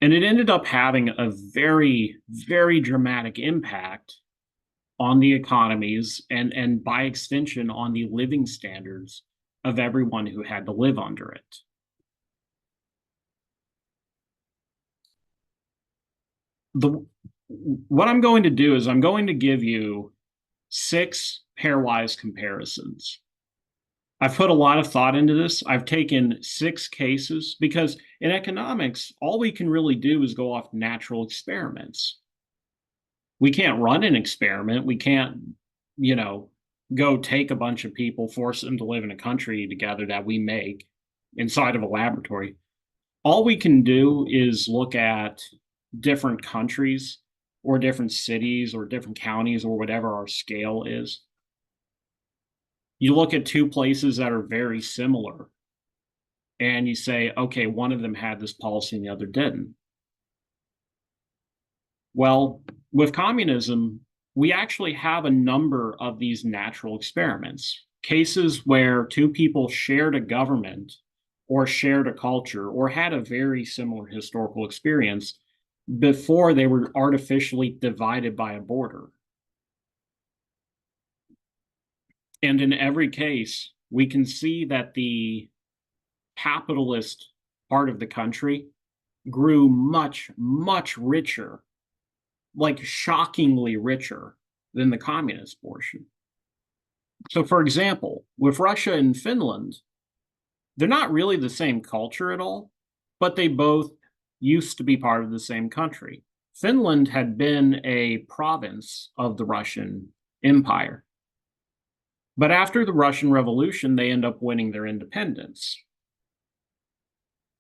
And it ended up having a very, very dramatic impact on the economies and by extension on the living standards of everyone who had to live under it. The what I'm going to do is I'm going to give you six pairwise comparisons. I've put a lot of thought into this. I've taken six cases because in economics, all we can really do is go off natural experiments. We can't run an experiment. We can't, you know, go take a bunch of people, force them to live in a country together that we make inside of a laboratory. All we can do is look at different countries or different cities or different counties or whatever our scale is. You look at two places that are very similar and you say, okay, one of them had this policy and the other didn't. Well, with communism, we actually have a number of these natural experiments, cases where two people shared a government or shared a culture or had a very similar historical experience before they were artificially divided by a border. And in every case, we can see that the capitalist part of the country grew much, much richer, like shockingly richer than the communist portion. So, for example, with Russia and Finland, they're not really the same culture at all, but they both used to be part of the same country. Finland had been a province of the Russian Empire. But after the Russian Revolution, they end up winning their independence.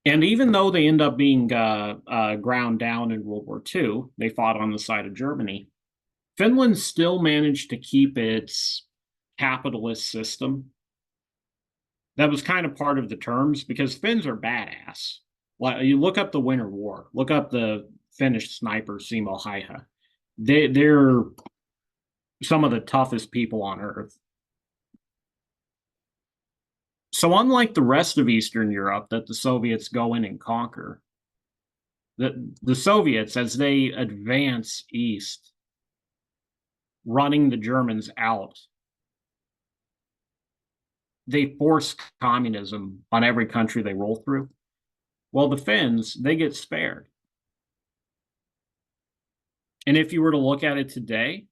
And even though they end up being ground down in World War II, they fought on the side of Germany. Finland still managed to keep its capitalist system. That was kind of part of the terms because Finns are badass. Like you look up the Winter War, look up the Finnish sniper Simo Häyhä. They're some of the toughest people on earth. So unlike the rest of Eastern Europe that the Soviets go in and conquer, the Soviets, as they advance east, running the Germans out, they force communism on every country they roll through. Well, the Finns, they get spared. And if you were to look at it today,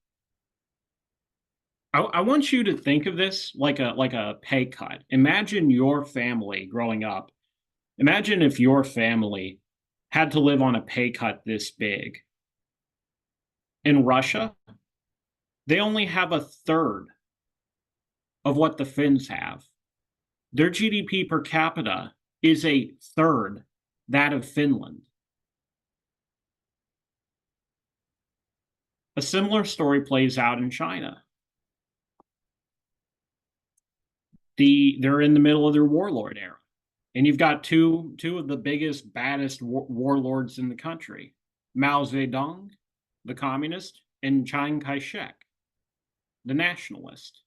I want you to think of this like a pay cut. Imagine your family growing up. Imagine if your family had to live on a pay cut this big. In Russia, they only have a third of what the Finns have. Their GDP per capita is a third that of Finland. A similar story plays out in China. They're in the middle of their warlord era. And you've got two of the biggest, baddest warlords in the country, Mao Zedong, the communist, and Chiang Kai-shek, the nationalist.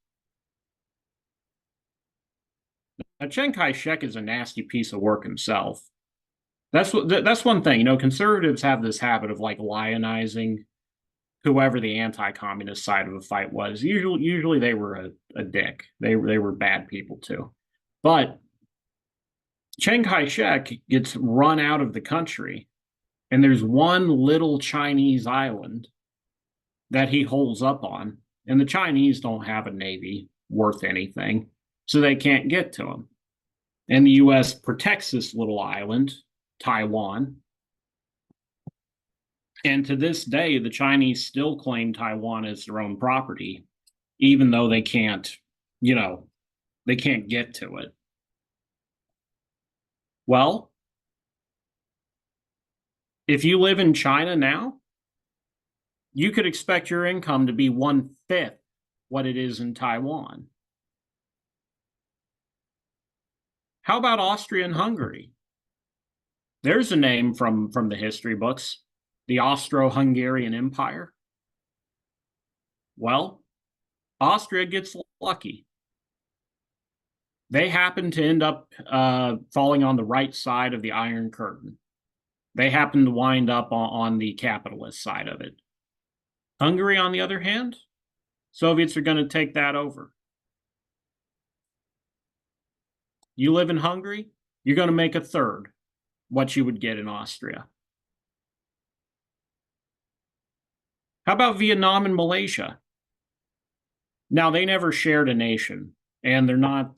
Now, Chiang Kai-shek is a nasty piece of work himself. That's one thing. Conservatives have this habit of like lionizing whoever the anti-communist side of a fight was. Usually they were a dick. They were bad people too. But Chiang Kai-shek gets run out of the country, and there's one little Chinese island that he holds up on, and the Chinese don't have a navy worth anything, so they can't get to him. And the U.S. protects this little island, Taiwan. And to this day, the Chinese still claim Taiwan as their own property, even though they can't, they can't get to it. Well, if you live in China now, you could expect your income to be 1/5 what it is in Taiwan. How about Austria and Hungary? There's a name from the history books, the Austro-Hungarian Empire. Well, Austria gets lucky. They happen to end up falling on the right side of the Iron Curtain. They happen to wind up on the capitalist side of it. Hungary, on the other hand, Soviets are going to take that over. You live in Hungary, you're going to make a third what you would get in Austria. How about Vietnam and Malaysia? Now, they never shared a nation, and they're not.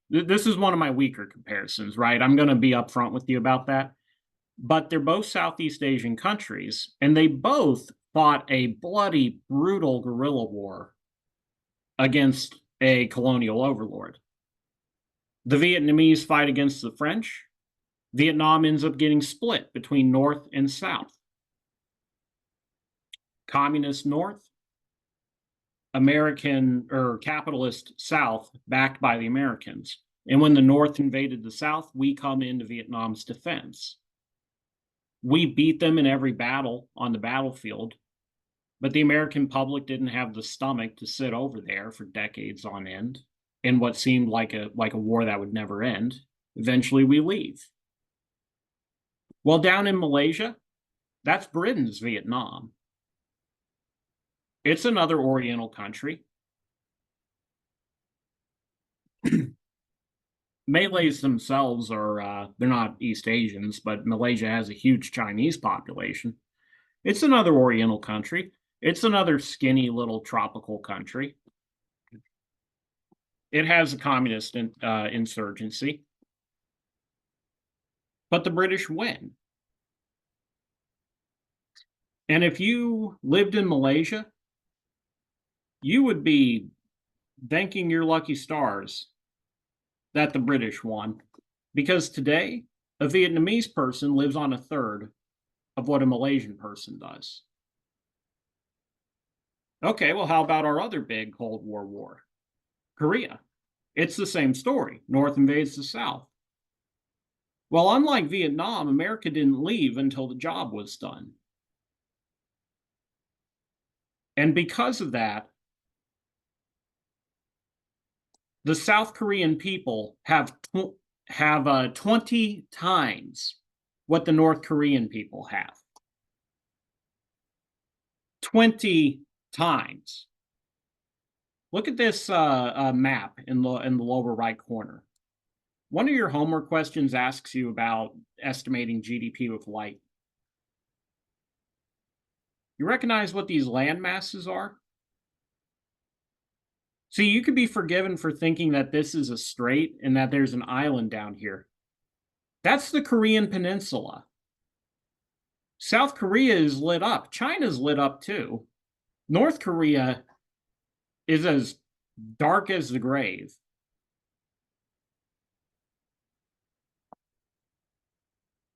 This is one of my weaker comparisons, right? I'm going to be upfront with you about that. But they're both Southeast Asian countries, and they both fought a bloody, brutal guerrilla war against a colonial overlord. The Vietnamese fight against the French. Vietnam ends up getting split between North and South. Communist North, American or capitalist South, backed by the Americans. And when the North invaded the South, we come into Vietnam's defense. We beat them in every battle on the battlefield, but the American public didn't have the stomach to sit over there for decades on end in what seemed like a war that would never end. Eventually, we leave. Well, down in Malaysia, that's Britain's Vietnam. It's another Oriental country. Malays themselves are, they're not East Asians, but Malaysia has a huge Chinese population. It's another Oriental country. It's another skinny little tropical country. It has a communist insurgency. But the British win. And if you lived in Malaysia, you would be thanking your lucky stars that the British won. Because today, a Vietnamese person lives on a third of what a Malaysian person does. Okay, well, how about our other big Cold War war? Korea. It's the same story. North invades the South. Well, unlike Vietnam, America didn't leave until the job was done. And because of that, the South Korean people have 20 times what the North Korean people have. 20 times. Look at this map in the lower right corner. One of your homework questions asks you about estimating GDP with light. You recognize what these land masses are? See, you could be forgiven for thinking that this is a strait and that there's an island down here. That's the Korean Peninsula. South Korea is lit up. China's lit up too. North Korea is as dark as the grave.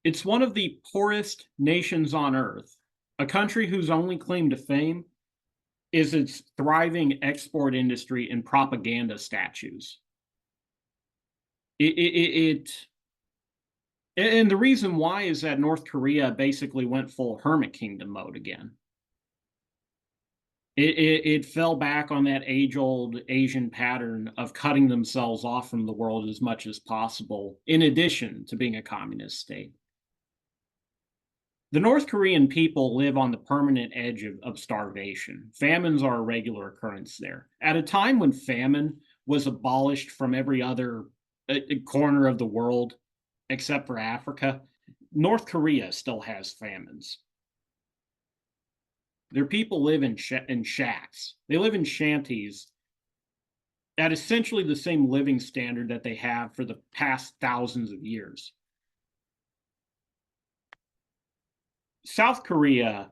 It's one of the poorest nations on earth, a country whose only claim to fame is its thriving export industry and propaganda statues. And the reason why is that North Korea basically went full hermit kingdom mode again. It fell back on that age-old Asian pattern of cutting themselves off from the world as much as possible, in addition to being a communist state. The North Korean people live on the permanent edge of starvation. Famines are a regular occurrence there. At a time when famine was abolished from every other corner of the world, except for Africa, North Korea still has famines. Their people live in shacks. They live in shanties at essentially the same living standard that they have for the past thousands of years. South Korea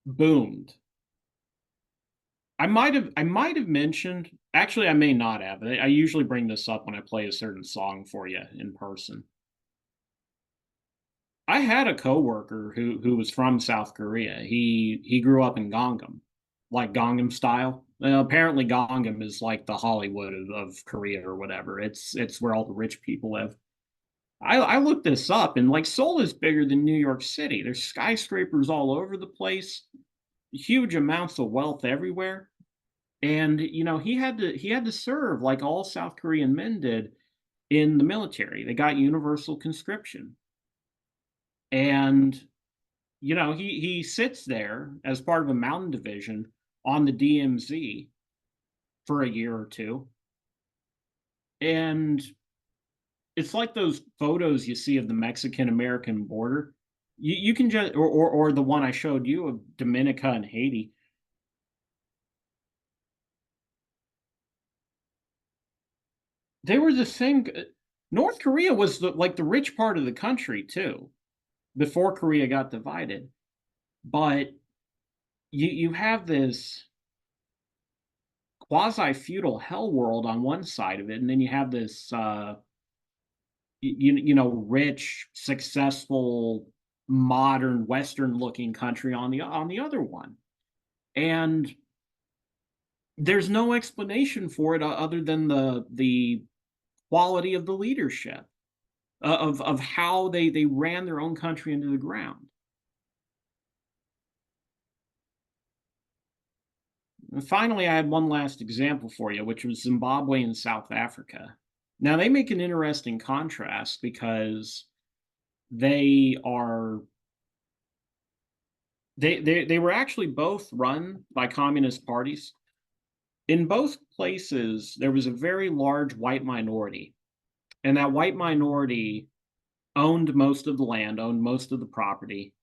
boomed. I might have mentioned, actually I may not have. I usually bring this up when I play a certain song for you in person. I had a coworker who was from South Korea. He grew up in Gangnam, like Gangnam style. Apparently Gangnam is like the Hollywood of Korea or whatever. It's where all the rich people live. I looked this up, and like Seoul is bigger than New York City. There's skyscrapers all over the place, huge amounts of wealth everywhere. And you know, he had to serve like all South Korean men did in the military. They got universal conscription. And And he sits there as part of a mountain division on the DMZ for a year or two. And it's like those photos you see of the Mexican American border. You can just, or the one I showed you of Dominica and Haiti. They were the same. North Korea was like the rich part of the country too, before Korea got divided. But you have this quasi feudal hell world on one side of it, and then you have this rich, successful, modern, Western looking country on the other one. And there's no explanation for it other than the quality of the leadership, of how they ran their own country into the ground. And finally, I had one last example for you, which was Zimbabwe and South Africa. Now, they make an interesting contrast because they are they were actually both run by communist parties. In both places, there was a very large white minority, and that white minority owned most of the land, owned most of the property,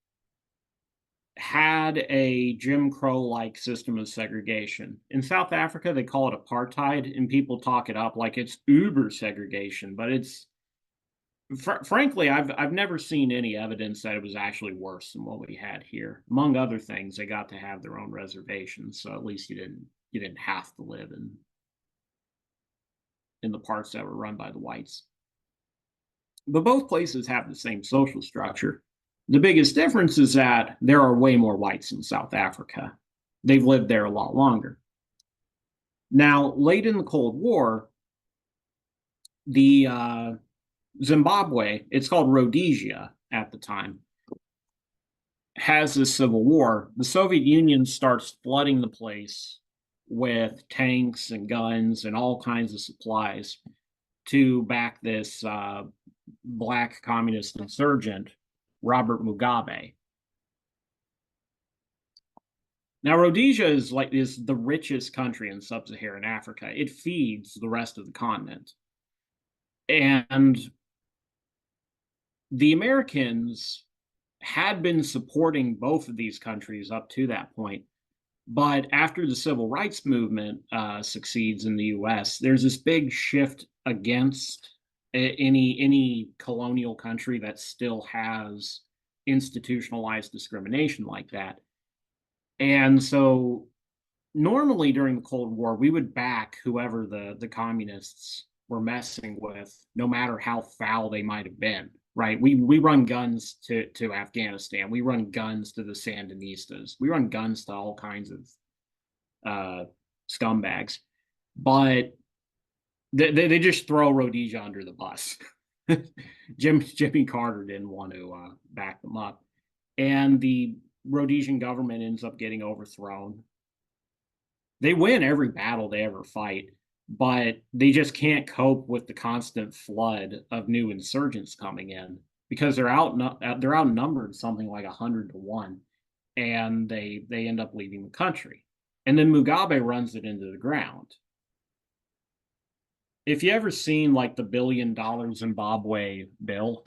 had a Jim Crow-like system of segregation. In South Africa, they call it apartheid, and people talk it up like it's uber segregation, but it's frankly, I've never seen any evidence that it was actually worse than what we had here. Among other things, they got to have their own reservations, so at least you didn't have to live in the parts that were run by the whites. But both places have the same social structure. The biggest difference is that there are way more whites in South Africa. They've lived there a lot longer. Now, late in the Cold War, the Zimbabwe, it's called Rhodesia at the time, has this civil war. The Soviet Union starts flooding the place with tanks and guns and all kinds of supplies to back this black communist insurgent, Robert Mugabe. Now, Rhodesia is the richest country in sub-Saharan Africa. It feeds the rest of the continent. And the Americans had been supporting both of these countries up to that point. But after the civil rights movement succeeds in the US, there's this big shift against any colonial country that still has institutionalized discrimination like that. And so normally during the Cold War, we would back whoever the communists were messing with, no matter how foul they might have been, right? We run guns to Afghanistan. We run guns to the Sandinistas. We run guns to all kinds of scumbags. But they just throw Rhodesia under the bus. Jimmy Carter didn't want to back them up. And the Rhodesian government ends up getting overthrown. They win every battle they ever fight, but they just can't cope with the constant flood of new insurgents coming in because they're outnumbered something like 100-1, and they end up leaving the country. And then Mugabe runs it into the ground. If you ever seen like the $1 billion Zimbabwe bill,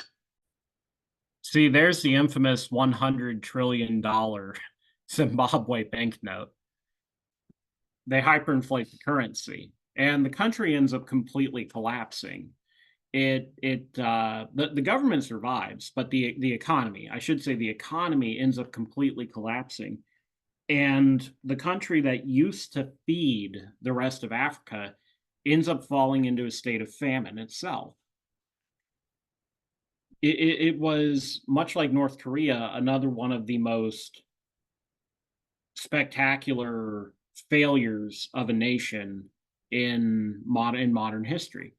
see, there's the infamous $100 trillion Zimbabwe banknote. They hyperinflate the currency, and the country ends up completely collapsing. The government survives, but the economy, I should say, the economy ends up completely collapsing, and the country that used to feed the rest of Africa ends up falling into a state of famine itself. It was much like North Korea, another one of the most spectacular failures of a nation in modern history.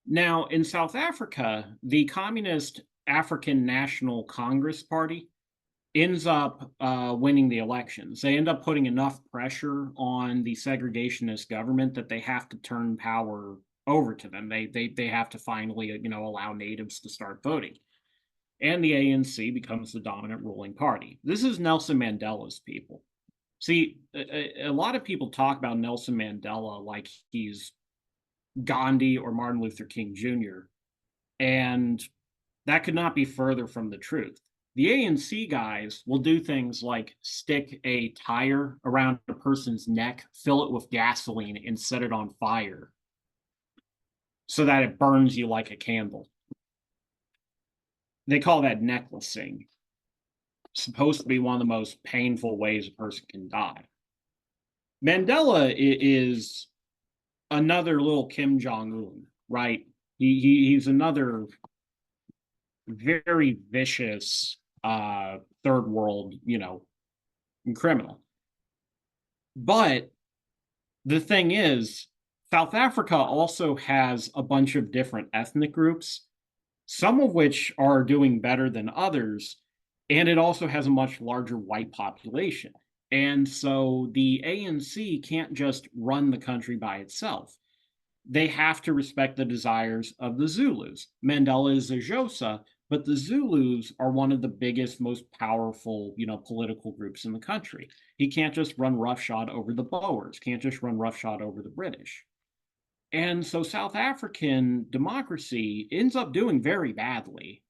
Now, in South Africa, the Communist African National Congress Party ends up winning the elections. They end up putting enough pressure on the segregationist government that they have to turn power over to them. They have to finally, allow natives to start voting. And the ANC becomes the dominant ruling party. This is Nelson Mandela's people. See, a lot of people talk about Nelson Mandela like he's Gandhi or Martin Luther King Jr., and that could not be further from the truth. The ANC guys will do things like stick a tire around a person's neck, fill it with gasoline, and set it on fire so that it burns you like a candle. They call that necklacing. It's supposed to be one of the most painful ways a person can die. Mandela is another little Kim Jong-un, right? He's another very vicious third world, criminal. But the thing is, South Africa also has a bunch of different ethnic groups, some of which are doing better than others, and it also has a much larger white population. And so the ANC can't just run the country by itself. They have to respect the desires of the Zulus. Mandela is a Xhosa, but the Zulus are one of the biggest, most powerful, political groups in the country. He can't just run roughshod over the Boers, can't just run roughshod over the British. And so South African democracy ends up doing very badly.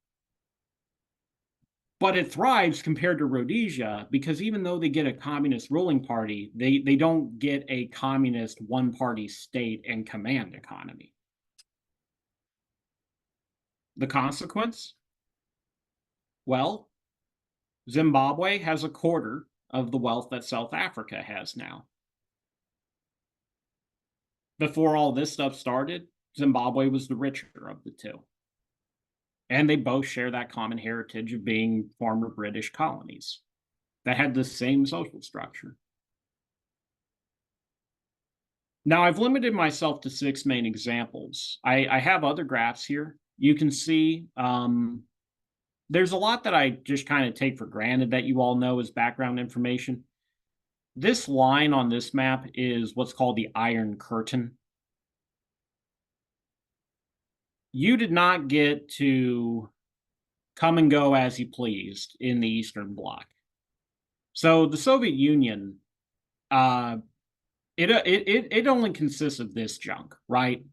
But it thrives compared to Rhodesia because even though they get a communist ruling party, they don't get a communist one-party state and command economy. The consequence? Well, Zimbabwe has a quarter of the wealth that South Africa has now. Before all this stuff started, Zimbabwe was the richer of the two. And they both share that common heritage of being former British colonies that had the same social structure. Now, I've limited myself to 6 main examples. I have other graphs here. You can see there's a lot that I just kind of take for granted that you all know as background information. This line on this map is what's called the Iron Curtain. You did not get to come and go as you pleased in the Eastern Bloc. So the Soviet Union, it only consists of this junk, right?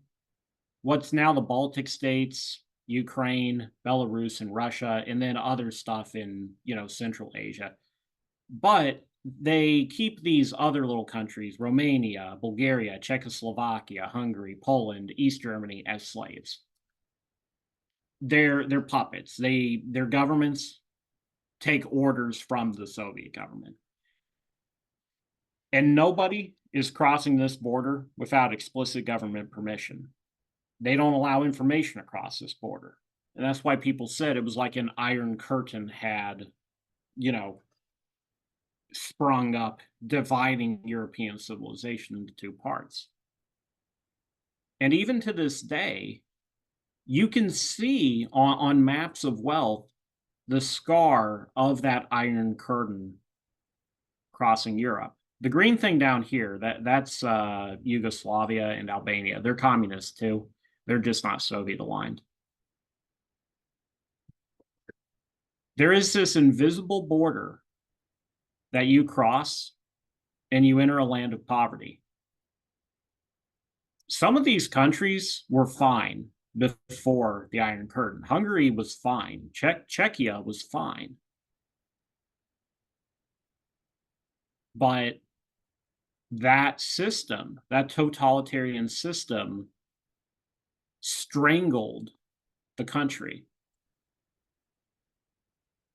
What's now the Baltic states, Ukraine, Belarus, and Russia, and then other stuff in, Central Asia. But they keep these other little countries, Romania, Bulgaria, Czechoslovakia, Hungary, Poland, East Germany, as slaves. They're puppets. Their governments take orders from the Soviet government. And nobody is crossing this border without explicit government permission. They don't allow information across this border. And that's why people said it was like an iron curtain had, sprung up, dividing European civilization into 2 parts. And even to this day, you can see on maps of wealth the scar of that Iron Curtain crossing Europe. The green thing down here, that's Yugoslavia and Albania. They're communists too. They're just not Soviet aligned. There is this invisible border that you cross and you enter a land of poverty. Some of these countries were fine before the Iron Curtain. Hungary was fine. Czechia was fine. But that system, that totalitarian system, strangled the country.